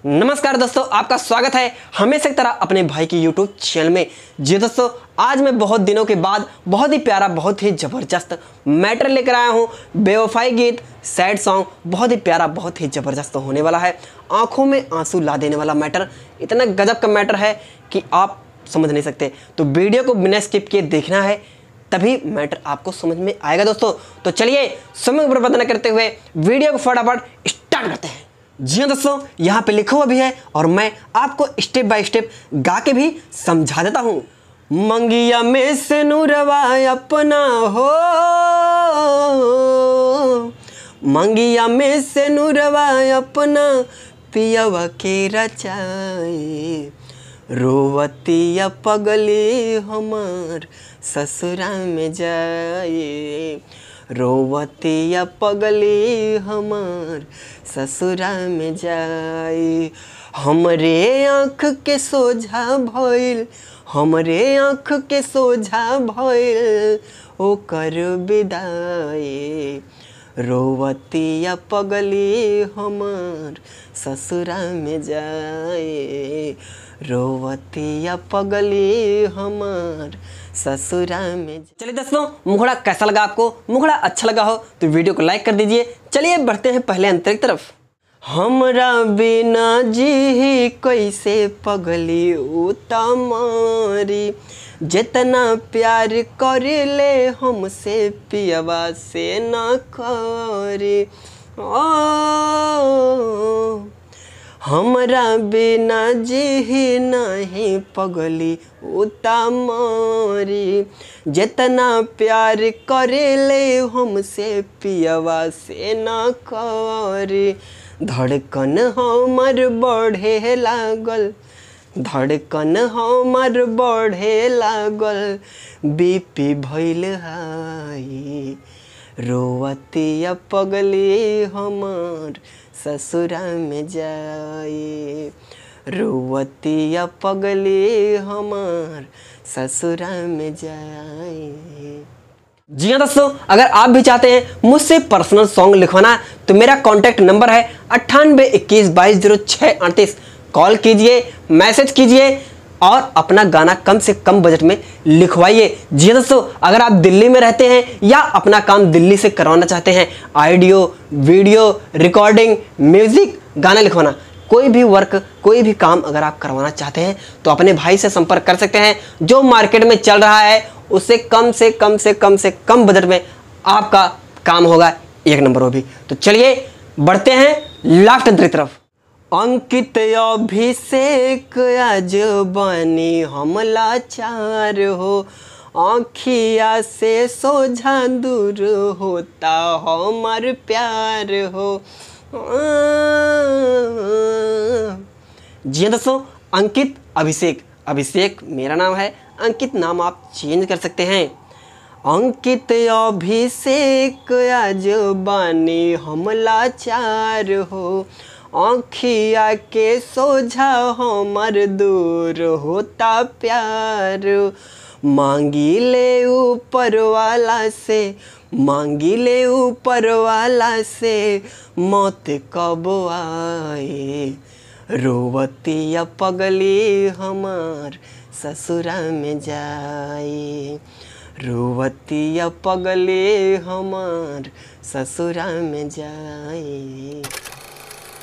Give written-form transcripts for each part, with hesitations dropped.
नमस्कार दोस्तों, आपका स्वागत है हमेशा की तरह अपने भाई की YouTube चैनल में। जी दोस्तों, आज मैं बहुत दिनों के बाद बहुत ही प्यारा, बहुत ही ज़बरदस्त मैटर लेकर आया हूँ। बेवफाई गीत, सैड सॉन्ग, बहुत ही प्यारा, बहुत ही ज़बरदस्त होने वाला है। आंखों में आंसू ला देने वाला मैटर, इतना गजब का मैटर है कि आप समझ नहीं सकते। तो वीडियो को बिना स्किप किए देखना है, तभी मैटर आपको समझ में आएगा दोस्तों। तो चलिए समय बर्बाद न करते हुए वीडियो को फटाफट स्टार्ट करते हैं। जी हाँ दोस्तों, यहाँ पे लिखा हुआ भी है और मैं आपको स्टेप बाय स्टेप गा के भी समझा देता हूँ। मंगिया में से नूरवा अपना हो, मंगिया में से नूरवा अपना पियवा के रचाए, रोवतिया पगली हमार ससुरा में जाए, रोवतिया पगली हमार ससुरा में जाए। हमरे आँख के सोझा भइल, हमरे आँख के सोझा भइल ओकर विदाई, रोवतिया पगली हमार ससुरा में जाए, रोवतिया पगली हमार ससुरा में। चलिए दोस्तों, मुखड़ा कैसा लगा आपको? मुखड़ा अच्छा लगा हो तो वीडियो को लाइक कर दीजिए। चलिए बढ़ते हैं पहले अंतर की तरफ। हमरा बिना जी कैसे पगली उतमारी, जितना प्यार करे हमसे पियवा से ना करे। हमरा बिना जी नहीं पगली उतमारी, जितना प्यार करे हमसे पियवा से ना करे। धड़कन हमर बढ़े लागल, धड़कन हमर बढ़े लागल, बीपी भइल हाई, रोवतिया पगली हमार ससुरा में जाए, रोवतिया पगली हमार ससुरा में जाए। जी हाँ दोस्तों, अगर आप भी चाहते हैं मुझसे पर्सनल सॉन्ग लिखवाना तो मेरा कॉन्टैक्ट नंबर है 9821220638। कॉल कीजिए, मैसेज कीजिए और अपना गाना कम से कम बजट में लिखवाइए। जी हाँ दोस्तों, अगर आप दिल्ली में रहते हैं या अपना काम दिल्ली से करवाना चाहते हैं, ऑडियो, वीडियो, रिकॉर्डिंग, म्यूजिक, गाना लिखवाना, कोई भी वर्क, कोई भी काम अगर आप करवाना चाहते हैं तो अपने भाई से संपर्क कर सकते हैं। जो मार्केट में चल रहा है उससे कम बजट में आपका काम होगा एक नंबर वो भी। तो चलिए बढ़ते हैं लास्ट अंतर की तरफ। अंकित अभिषेक आज बनी हमला चार हो, आँखिया से सोझा दूर होता हमार प्यार हो। जी दोस्तों, अंकित अभिषेक, अभिषेक मेरा नाम है, अंकित नाम आप चेंज कर सकते हैं। अंकित अभिषेक आज बानी हमला चार हो, आँखिया के सोझा हमर दूर होता प्यार। मांगी ले ऊपर वाला से, मांगी ले ऊपर वाला से मौत कब आए, रोवतिया पगली हमार ससुरा में जाए, रोवतिया पगली हमार ससुरा में जाए।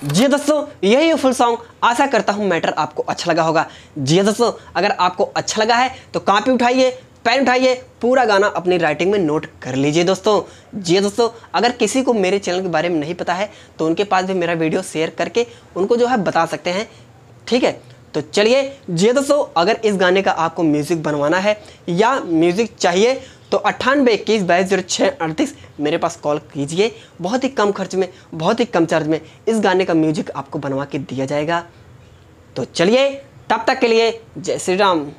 जी दोस्तों, यही फुल सॉन्ग। आशा करता हूँ मैटर आपको अच्छा लगा होगा। जी दोस्तों, अगर आपको अच्छा लगा है तो कॉपी उठाइए, पेन उठाइए, पूरा गाना अपनी राइटिंग में नोट कर लीजिए दोस्तों। जी दोस्तों, अगर किसी को मेरे चैनल के बारे में नहीं पता है तो उनके पास भी मेरा वीडियो शेयर करके उनको जो है बता सकते हैं, ठीक है। तो चलिए जी दोस्तों, अगर इस गाने का आपको म्यूज़िक बनवाना है या म्यूज़िक चाहिए तो 9821220638 मेरे पास कॉल कीजिए। बहुत ही कम खर्च में, बहुत ही कम चार्ज में इस गाने का म्यूजिक आपको बनवा के दिया जाएगा। तो चलिए, तब तक के लिए जय श्री राम।